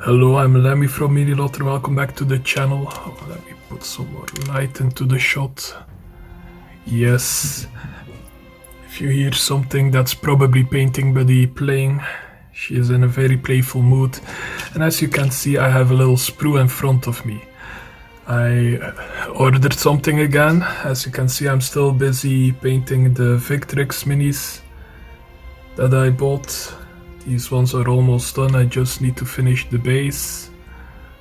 Hello, I'm Lemmy from lotr. Welcome back to the channel. Let me put some more light into the shot. Yes. If you hear something, that's probably Painting Buddy playing. She is in a very playful mood. And as you can see, I have a little sprue in front of me. I ordered something again. As you can see, I'm still busy painting the Victrix minis that I bought. These ones are almost done, I just need to finish the base.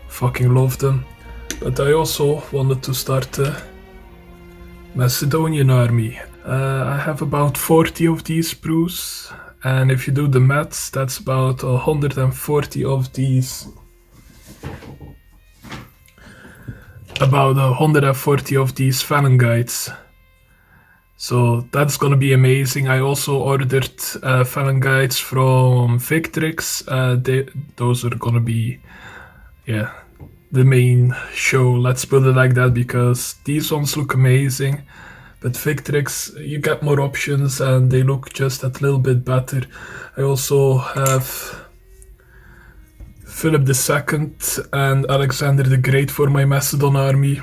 Fucking love them. But I also wanted to start a Macedonian army. I have about 40 of these sprues, and if you do the maths, that's about 140 of these. About 140 of these phalangites. So that's gonna be amazing. I also ordered phalangites from Victrix. Those are gonna be, yeah, the main show. Let's put it like that, because these ones look amazing. But Victrix, you get more options and they look just a little bit better. I also have Philip II and Alexander the Great for my Macedon army.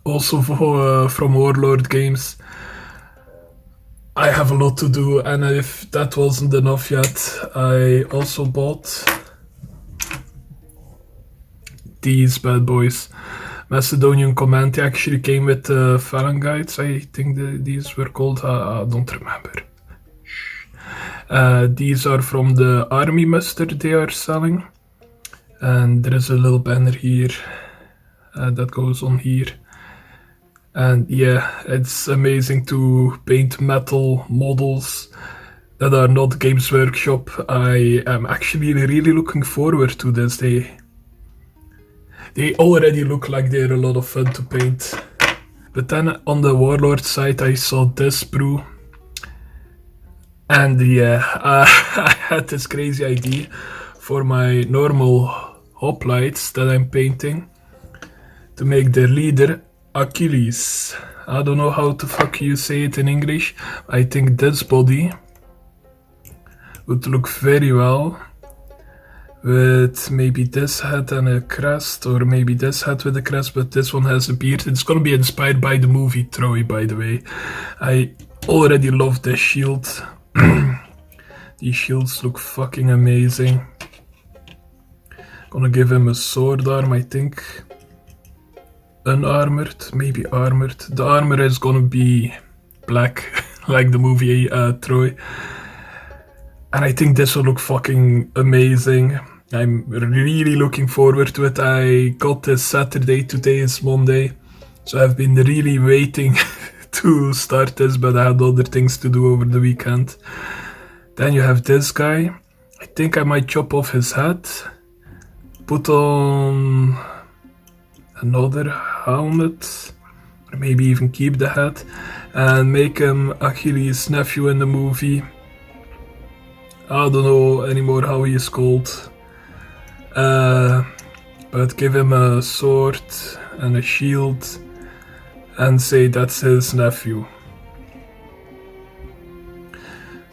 Also from Warlord games. I have a lot to do, and if that wasn't enough yet, I also bought these bad boys. Macedonian Command. They actually came with phalangites, I think these were called, I don't remember. These are from the army muster they are selling, and there is a little banner here that goes on here. And yeah, it's amazing to paint metal models that are not Games Workshop. I am actually really looking forward to this. They already look like they're a lot of fun to paint. But then on the Warlord side, I saw this sprue. And yeah, I had this crazy idea for my normal hoplites that I'm painting to make their leader Achilles. I don't know how the fuck you say it in English. I think this body would look very well with maybe this head and a crest, or maybe this head with a crest, but this one has a beard. It's gonna be inspired by the movie Troy, by the way. I already love this shield. These shields look fucking amazing. Gonna give him a sword arm, I think. Unarmored, maybe armored. The armor is gonna be black, like the movie Troy. And I think this will look fucking amazing. I'm really looking forward to it. I got this Saturday, today is Monday. So I've been really waiting to start this, but I had other things to do over the weekend. Then you have this guy. I think I might chop off his head. Put on another helmet, or maybe even keep the head, and make him Achilles' nephew in the movie. I don't know anymore how he is called, but give him a sword and a shield and say that's his nephew.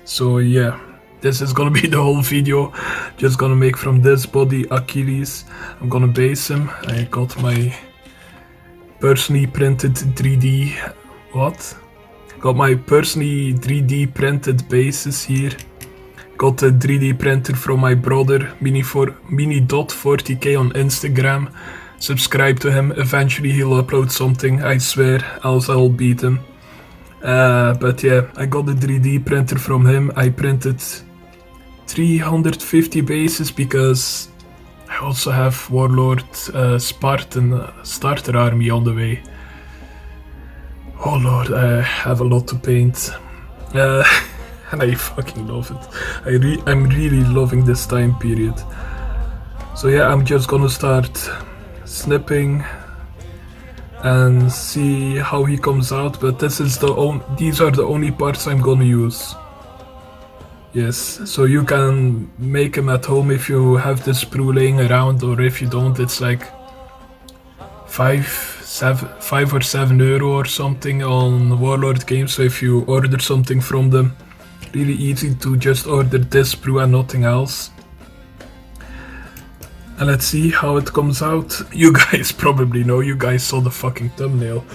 So yeah, this is gonna be the whole video. Just gonna make from this body Achilles. I'm gonna base him. I got my personally printed 3D, got my personally 3D printed bases here. Got a 3D printer from my brother, Mini.40k on Instagram. Subscribe to him, eventually he'll upload something, I swear, else I'll beat him. But yeah, I got the 3D printer from him. I printed 350 bases because I also have Warlord Spartan starter army on the way. Oh lord, I have a lot to paint. And I fucking love it. I'm really loving this time period. So yeah, I'm just gonna start snipping and see how he comes out, but these are the only parts I'm gonna use. Yes, so you can make him at home if you have this sprue laying around, or if you don't, it's like 5 or 7 euro or something on Warlord games. So if you order something from them, really easy to just order this sprue and nothing else. And let's see how it comes out. You guys probably know, you guys saw the fucking thumbnail.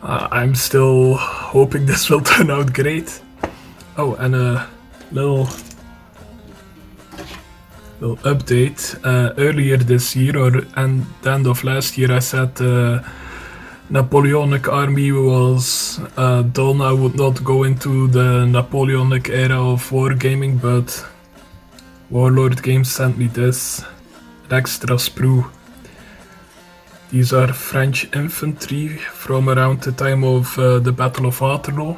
I'm still hoping this will turn out great. Oh, and a little update. Earlier this year, or and the end of last year, I said Napoleonic army was done. I would not go into the Napoleonic era of wargaming, but Warlord Games sent me this extra sprue. These are French infantry from around the time of the Battle of Waterloo.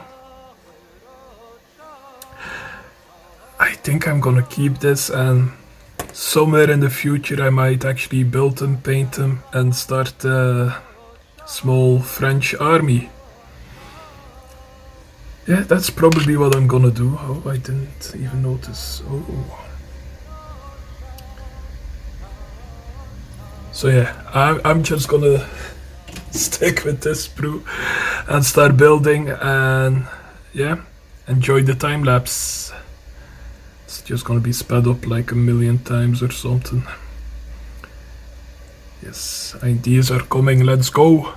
I think I'm gonna keep this, and somewhere in the future I might actually build them, paint them, and start a small French army. Yeah, that's probably what I'm gonna do. Oh, I didn't even notice. Oh. So yeah, I'm just gonna stick with this brew and start building, and yeah, enjoy the time lapse. It's just gonna be sped up like a million times or something. Yes, ideas are coming, let's go!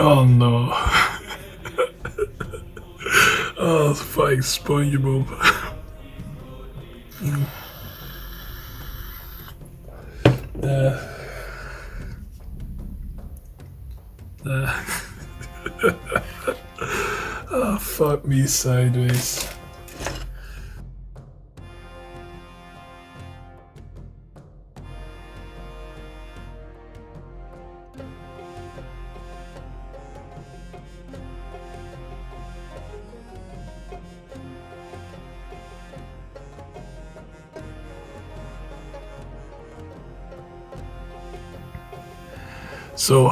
Oh no. Oh, fuck, SpongeBob. Oh, fuck me sideways. So,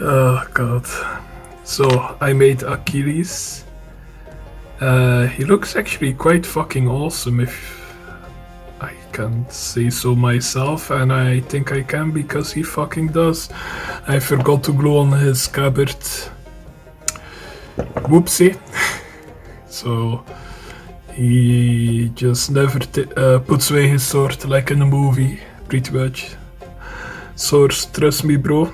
oh god. So, I made Achilles. He looks actually quite fucking awesome, if I can say so myself, and I think I can because he fucking does. I forgot to glue on his scabbard. Whoopsie. So, he just never puts away his sword like in a movie, pretty much. Source, trust me, bro.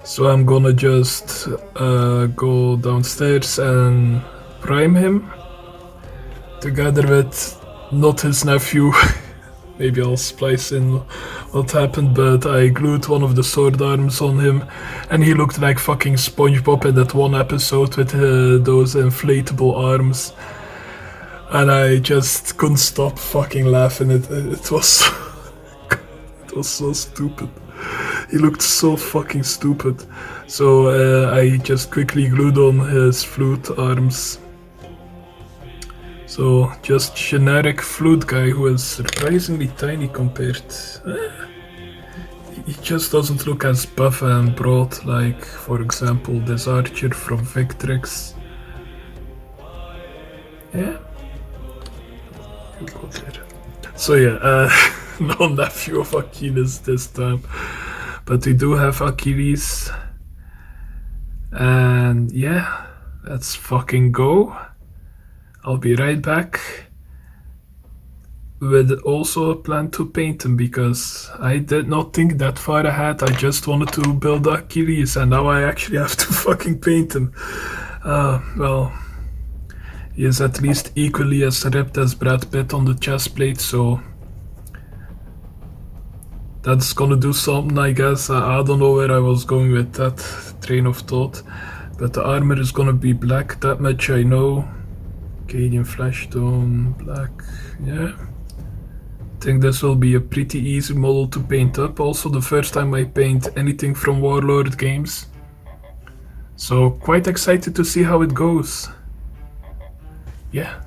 So I'm gonna just go downstairs and prime him together with not his nephew. Maybe I'll splice in what happened, but I glued one of the sword arms on him, and he looked like fucking SpongeBob in that one episode with those inflatable arms, and I just couldn't stop fucking laughing. It was it was so stupid. He looked so fucking stupid. So I just quickly glued on his flute arms. So just generic flute guy who is surprisingly tiny compared. He just doesn't look as buff and broad like, for example, this archer from Victrix. Yeah. Go there. So yeah, no nephew of Achilles this time. But we do have Achilles. And yeah, let's fucking go. I'll be right back with also a plan to paint him, because I did not think that far ahead. I just wanted to build Achilles, and now I actually have to fucking paint him. Well, he is at least equally as ripped as Brad Pitt on the chest plate, so that's gonna do something, I guess. I don't know where I was going with that train of thought, but the armor is gonna be black, that much I know. Acadian flash tone, black, yeah. I think this will be a pretty easy model to paint up. Also the first time I paint anything from Warlord games. So quite excited to see how it goes. Yeah,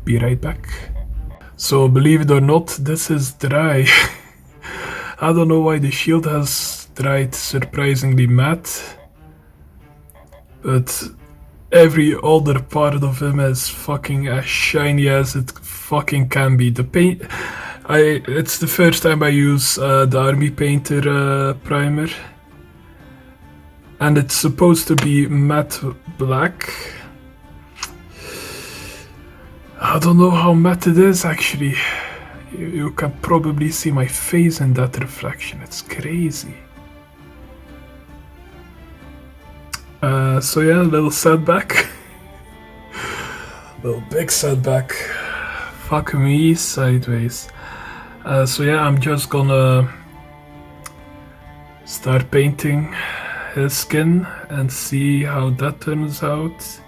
be right back. So believe it or not, this is dry. I don't know why the shield has dried surprisingly matte, but every other part of him is fucking as shiny as it fucking can be. The paint, it's the first time I use the Army Painter primer, and it's supposed to be matte black. I don't know how matte it is actually. You can probably see my face in that reflection, it's crazy. So yeah, a little setback. Little big setback. Fuck me sideways. So yeah, I'm just gonna start painting his skin and see how that turns out.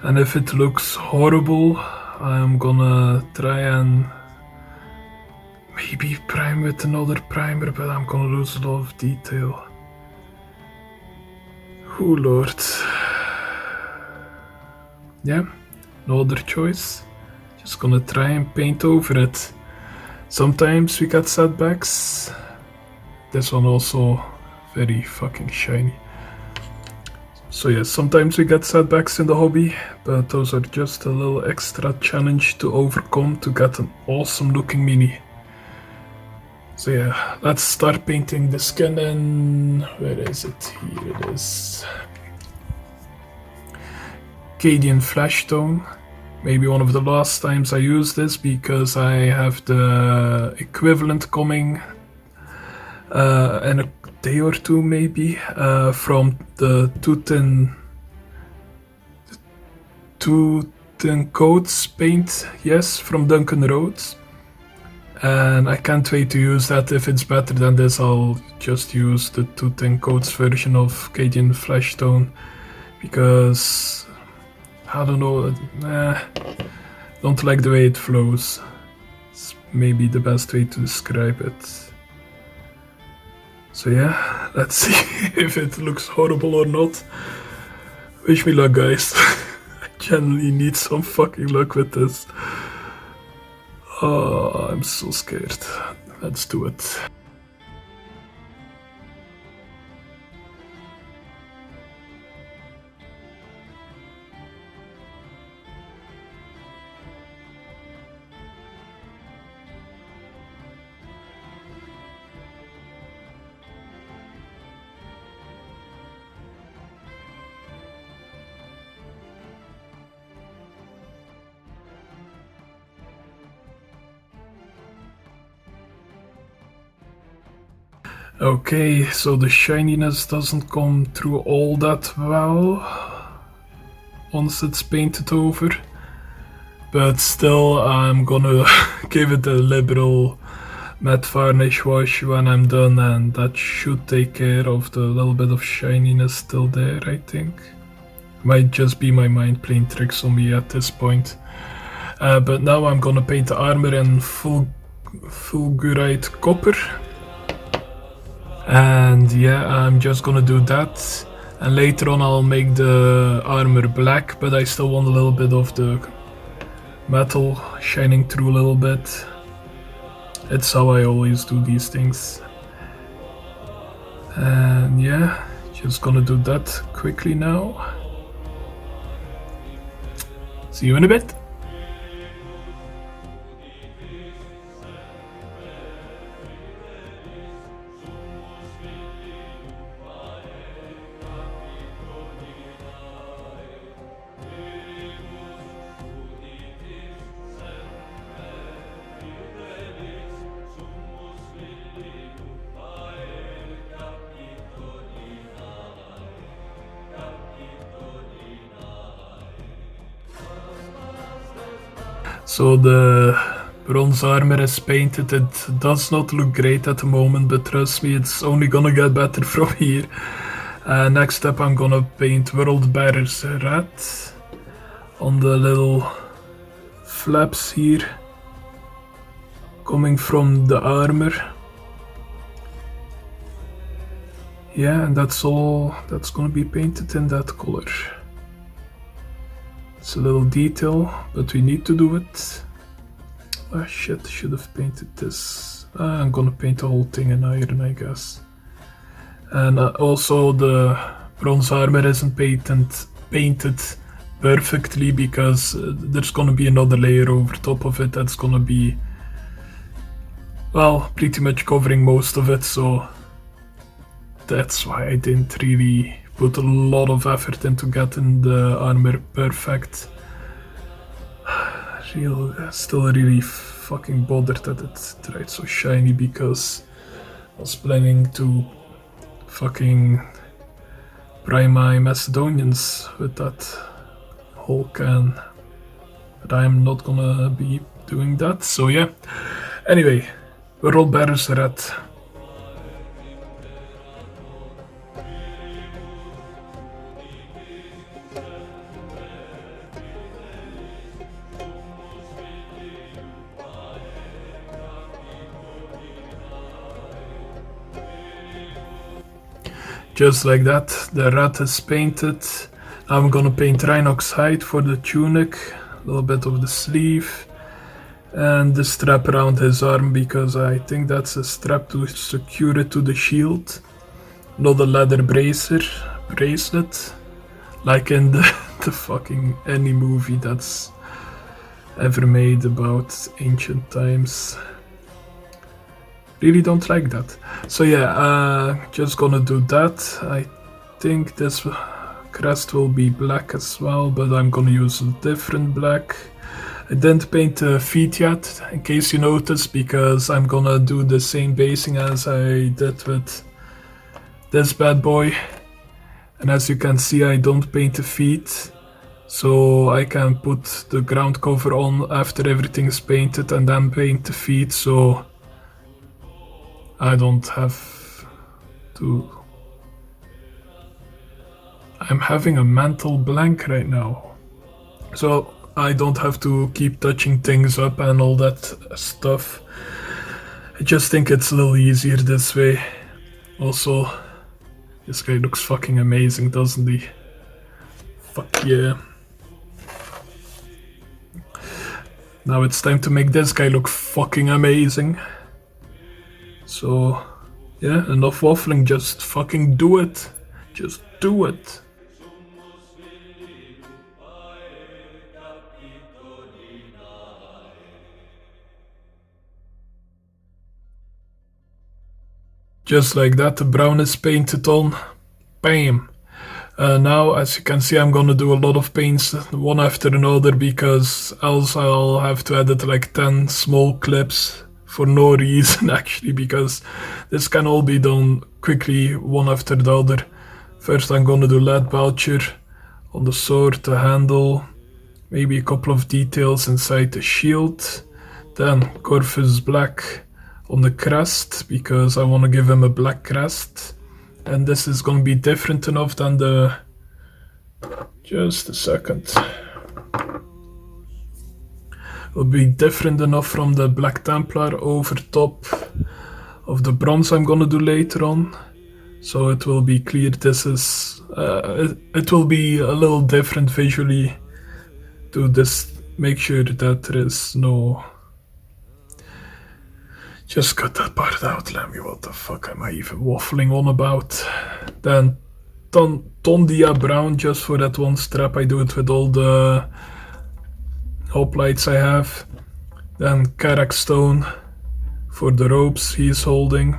And if it looks horrible, I'm gonna try and maybe prime with another primer, but I'm gonna lose a lot of detail. Oh lord. Yeah, no other choice. Just gonna try and paint over it. Sometimes we get setbacks. This one also very fucking shiny. So yeah, sometimes we get setbacks in the hobby, but those are just a little extra challenge to overcome to get an awesome looking mini. So yeah, let's start painting the skin, and where is it? Here it is. Acadian flesh tone. Maybe one of the last times I use this, because I have the equivalent coming in a day or two maybe, from the Two Tin Coats paint, yes, from Duncan Rhodes. And I can't wait to use that. If it's better than this, I'll just use the Two Tin Coats version of Acadian Flesh Tone, because I don't know, don't like the way it flows. It's maybe the best way to describe it. So yeah, let's see if it looks horrible or not. Wish me luck, guys. I genuinely need some fucking luck with this. Oh, I'm so scared. Let's do it. Okay, so the shininess doesn't come through all that well once it's painted over, but still I'm gonna give it a liberal matte varnish wash when I'm done, and that should take care of the little bit of shininess still there, I think. Might just be my mind playing tricks on me at this point. But now I'm gonna paint the armor in fulgurite copper. And yeah, I'm just gonna do that, and later on I'll make the armor black, but I still want a little bit of the metal shining through a little bit. It's how I always do these things. And yeah, just gonna do that quickly now. See you in a bit. So the bronze armor is painted. It does not look great at the moment, but trust me, it's only gonna get better from here. Next up, I'm gonna paint World Bearer's rat on the little flaps here coming from the armor. Yeah, and that's all that's gonna be painted in that color. It's a little detail, but we need to do it. Ah shit, should have painted this. I'm gonna paint the whole thing in iron, I guess. And also the bronze armor isn't painted perfectly because there's gonna be another layer over top of it that's gonna be, well, pretty much covering most of it, so that's why I didn't really put a lot of effort into getting the armor perfect. Still really fucking bothered that it tried so shiny because I was planning to fucking prime my Macedonians with that whole can. But I'm not gonna be doing that, so yeah. Anyway, World Bearer's rat. Just like that, the rat is painted. I'm gonna paint Rhinox hide for the tunic, a little bit of the sleeve, and the strap around his arm because I think that's a strap to secure it to the shield, not a leather bracelet, like in the fucking any movie that's ever made about ancient times. Really don't like that. So yeah, just gonna do that. I think this crest will be black as well, but I'm gonna use a different black. I didn't paint the feet yet, in case you noticed, because I'm gonna do the same basing as I did with this bad boy. And as you can see, I don't paint the feet, so I can put the ground cover on after everything is painted and then paint the feet, so I don't have to. I'm having a mental blank right now. So I don't have to keep touching things up and all that stuff. I just think it's a little easier this way. Also, this guy looks fucking amazing, doesn't he? Fuck yeah. Now it's time to make this guy look fucking amazing. So, yeah, enough waffling, just fucking do it. Just do it. Just like that, the brown is painted on. Bam! Now, as you can see, I'm gonna do a lot of paints one after another because else I'll have to edit like 10 small clips for no reason actually, because this can all be done quickly one after the other. First I'm gonna do lead belcher on the sword, the handle, maybe a couple of details inside the shield, then Corvus black on the crest because I want to give him a black crest, and this is gonna be different enough than the... just a second. Will be different enough from the Black Templar over top of the bronze I'm gonna do later on, so it will be clear this is it will be a little different visually to this. Make sure that there is no... just cut that part out, Lemmy. What the fuck am I even waffling on about? Then Tondia brown just for that one strap. I do it with all the hoplites I have. Then Karak stone for the ropes he's holding.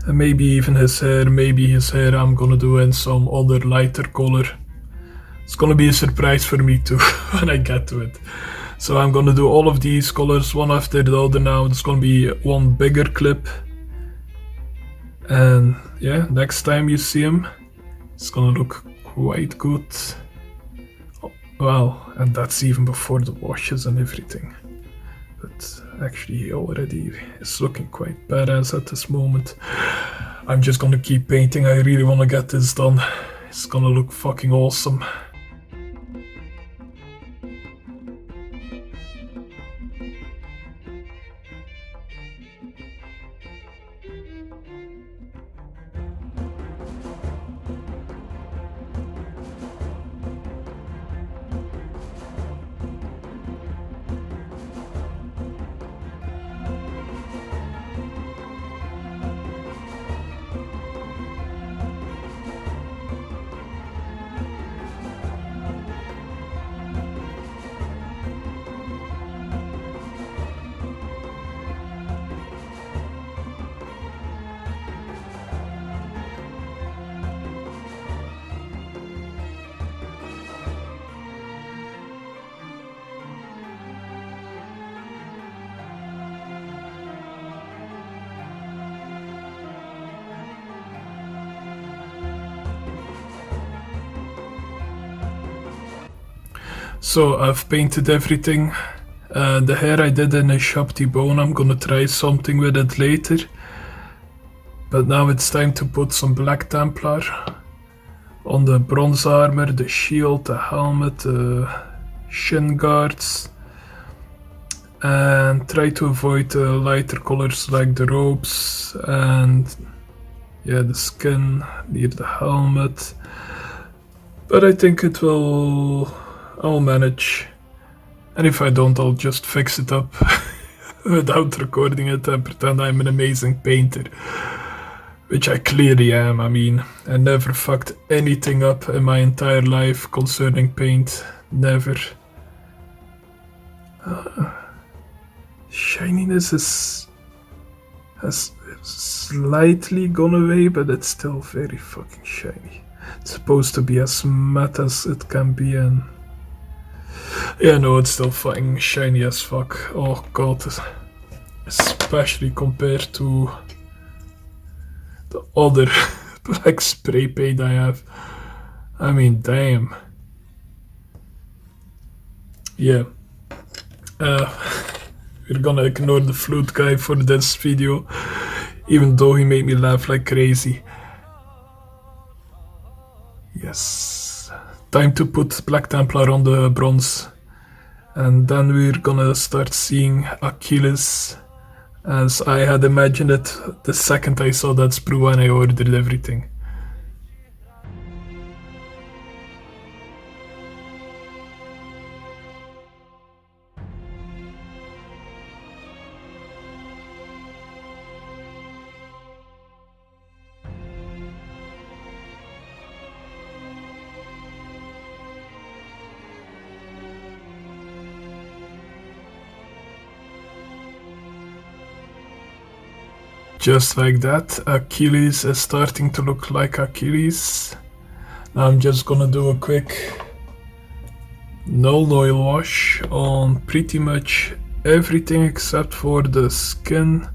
And maybe even his hair. Maybe his hair I'm gonna do in some other lighter color. It's gonna be a surprise for me too when I get to it. So I'm gonna do all of these colors one after the other now. It's gonna be one bigger clip. And yeah, next time you see him, it's gonna look quite good. Well, and that's even before the washes and everything. But actually he already is looking quite badass at this moment. I'm just gonna keep painting. I really wanna get this done. It's gonna look fucking awesome. So I've painted everything. The hair I did in a Shabti bone. I'm gonna try something with it later. But now it's time to put some Black Templar on the bronze armor, the shield, the helmet, the shin guards. And try to avoid the lighter colors like the robes and yeah, the skin near the helmet. But I think I'll manage. And if I don't, I'll just fix it up without recording it and pretend I'm an amazing painter. Which I clearly am. I mean, I never fucked anything up in my entire life concerning paint. Never. Shininess has slightly gone away, but it's still very fucking shiny. It's supposed to be as matte as it can be, and yeah, no, it's still fucking shiny as fuck. Oh god, especially compared to the other black spray paint I have. I mean, damn. Yeah. We're gonna ignore the flute guy for this video, even though he made me laugh like crazy. Yes. Time to put Black Templar on the bronze. And then we're gonna start seeing Achilles as I had imagined it the second I saw that sprue and I ordered everything. Just like that, Achilles is starting to look like Achilles. Now I'm just gonna do a quick null oil wash on pretty much everything except for the skin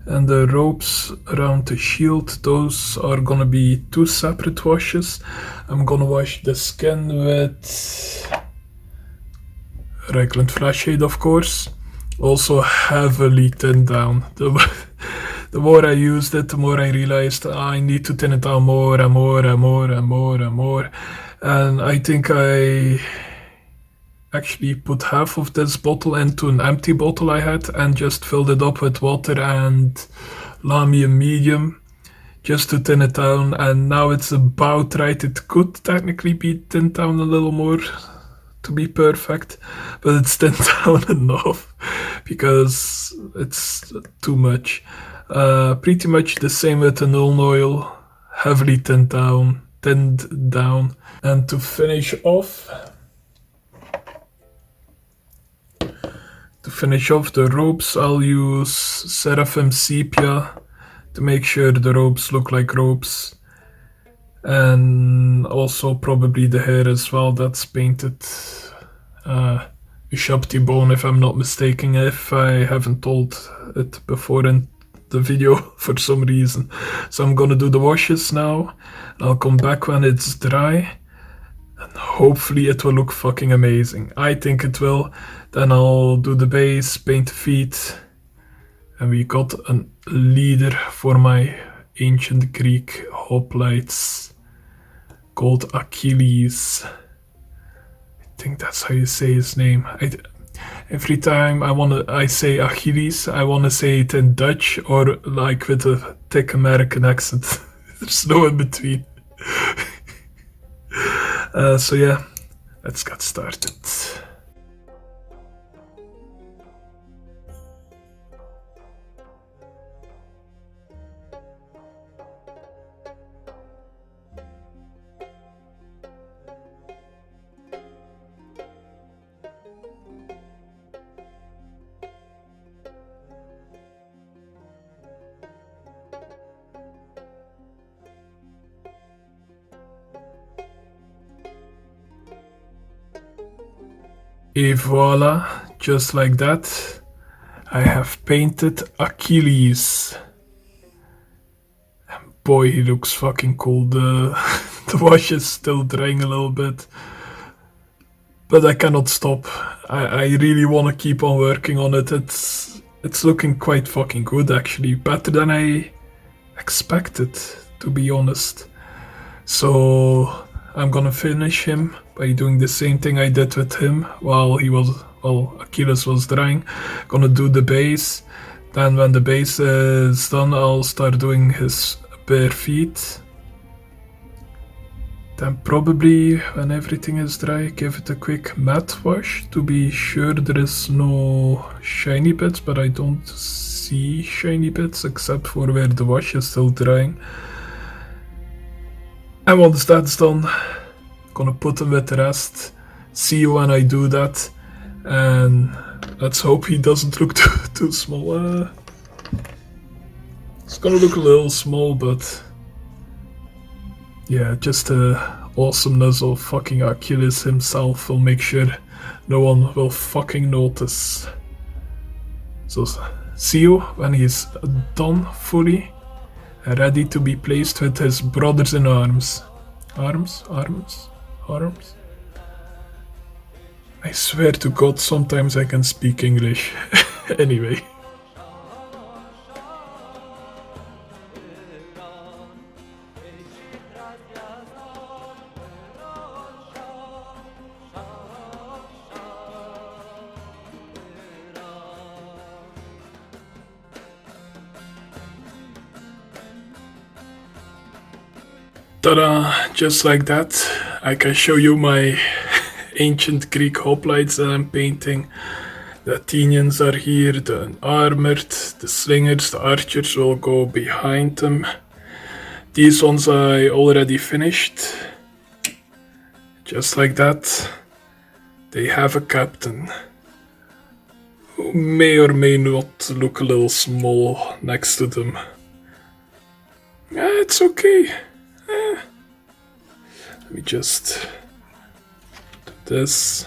and the ropes around the shield. Those are gonna be two separate washes. I'm gonna wash the skin with Raglan Flashshade, of course. Also heavily thinned down. The more I used it, the more I realized I need to thin it down more and more and more and more and more. And I think I actually put half of this bottle into an empty bottle I had and just filled it up with water and Lamium medium just to thin it down. And now it's about right. It could technically be thinned down a little more to be perfect, but it's thinned down enough because it's too much. Pretty much the same with the null oil, heavily thinned down. And to finish off the ropes, I'll use Seraphim Sepia to make sure the ropes look like ropes. And also probably the hair as well, that's painted Shabti bone if I'm not mistaken, if I haven't told it before in the video for some reason. So I'm gonna do the washes now. I'll come back when it's dry. And hopefully it will look fucking amazing. I think it will. Then I'll do the base, paint the feet, and we got a leader for my ancient Greek hoplites called Achilles. I think that's how you say his name. Every time I say Achilles, I wanna say it in Dutch or like with a thick American accent. There's no in between. So yeah, let's get started. Et voila, just like that, I have painted Achilles. And boy, he looks fucking cool. The wash is still drying a little bit, but I cannot stop. I really want to keep on working on it. It's looking quite fucking good actually, better than I expected, to be honest. So I'm gonna finish him by doing the same thing I did with him while Achilles was drying. Gonna do the base. Then when the base is done, I'll start doing his bare feet. Then probably when everything is dry, give it a quick matte wash to be sure there is no shiny bits, but I don't see shiny bits except for where the wash is still drying. And once that's done, gonna put him with the rest. See you when I do that, and let's hope he doesn't look too small. It's gonna look a little small, but yeah, just the awesomeness of fucking Achilles himself will make sure no one will fucking notice. So see you when he's done fully, ready to be placed with his brothers in arms. Arms? I swear to God, sometimes I can speak English. Anyway. Ta-da! Just like that, I can show you my ancient Greek hoplites that I'm painting. The Athenians are here, the armored, the slingers, the archers will go behind them. These ones I already finished. Just like that, they have a captain who may or may not look a little small next to them. It's okay. Let me just do this.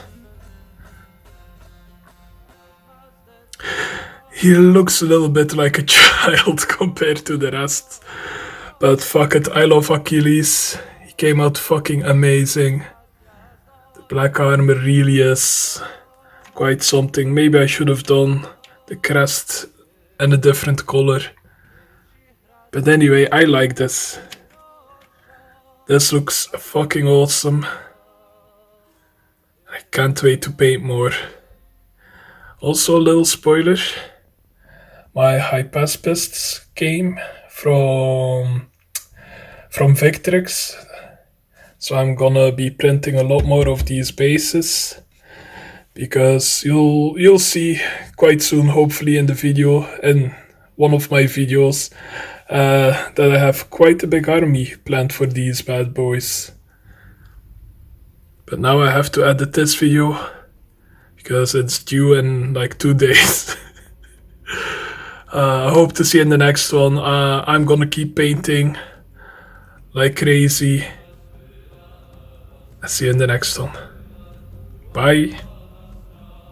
He looks a little bit like a child compared to the rest. But fuck it, I love Achilles. He came out fucking amazing. The black armor really is quite something. Maybe I should have done the crest in a different color. But anyway, I like this. This looks fucking awesome. I can't wait to paint more. Also a little spoiler. My high pass pists came from Victrix. So I'm gonna be printing a lot more of these bases. Because you'll see quite soon, hopefully in the video, in one of my videos, that I have quite a big army planned for these bad boys. But now I have to edit this video because it's due in like 2 days. I hope to see you in the next one. I'm gonna keep painting like crazy. I'll see you in the next one. Bye.